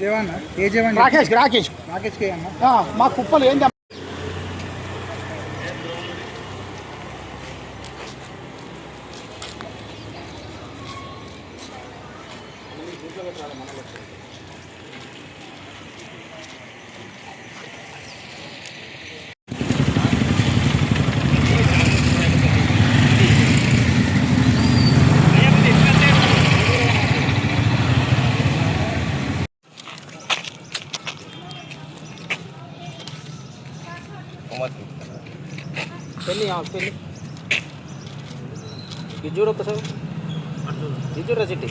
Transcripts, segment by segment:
జవాన్ ఏ జవాన్? రాకేష్ రాకేష్కి అన్న మా కుప్పలు ఏంది పెళ్ళి ఇది చూడు ఒకసారి ఇది చూడరా చిట్టి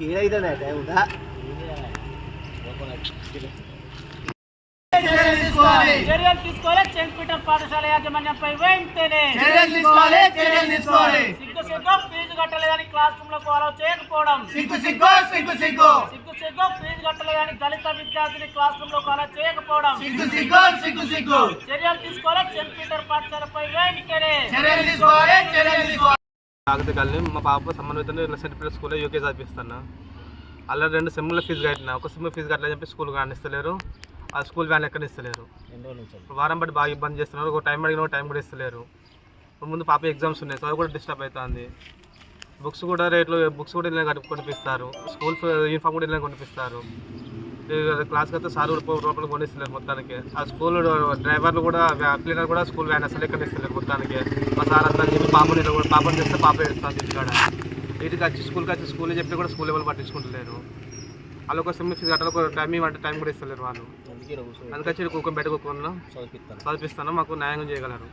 ఏదైతే టైం ఉందా చర్యలు తీసుకోవాలి. సెయింట్ పీటర్ పాఠశాల యాజమాన్యంపై వెంటనే సిగ్గు ఫీజు కట్టలేదని క్లాస్ రూమ్ లో అలౌ చేయకపోవడం, సిగ్గు ఫీజు కట్టలేదని దళిత విద్యార్థిని క్లాస్ రూమ్ లో అలౌ చేయకపోవడం, చర్యలు తీసుకోవాలి. సెయింట్ పీటర్ పాఠశాలపై వెంటనే కాకతకాలని మా పాప సమన్వితంగా సెయింట్ పీటర్ స్కూల్లో యూకేజీ చదివిస్తాను. అలా 2 సెమ్ల ఫీజు కట్టిన, ఒక సెమ్ ఫీజు కట్టలేదని చెప్పి స్కూల్ కానిస్తలేరు. ఆ స్కూల్ వ్యాన్ ఎక్కడ ఇస్తలేరు. వారం బట్టి బాగా ఇబ్బంది చేస్తున్నారు. ఒక టైం అడిగిన టైం కూడా ఇస్తలేరు. ముందు పాప ఎగ్జామ్స్ ఉన్నాయి, చదువు కూడా డిస్టర్బ్ అవుతుంది. బుక్స్ కూడా ఇలా కొనిపిస్తారు. స్కూల్ యూనిఫామ్ కూడా ఇలా కొనిపిస్తారు. క్లాస్కి అయితే సార్ కూడా రూపాయలు కొనిస్తలేరు మొత్తానికి. ఆ స్కూల్ డ్రైవర్లు కూడా క్లీనర్ కూడా స్కూల్ వ్యాన్ అసలు ఎక్కడ ఇస్తలేరు మొత్తానికి. మా సార్ అంతా చెప్పి పాపని చేస్తే పాప ఇస్తాను ఇంటికాడ. ఇంటికి వచ్చి స్కూల్కి వచ్చి స్కూల్ చెప్పి కూడా స్కూల్ ఎవరు పట్టించుకుంటలేరు. వాళ్ళు ఒక సెమ్ ఫీజు కట్టాలి, ఒక టైం కూడా ఇస్తలేరు వాళ్ళు. అందుకచ్చి కుక్క బెడ్ కుక్కున్నా చదివిస్తాను, మాకు న్యాయం చేయగలరు.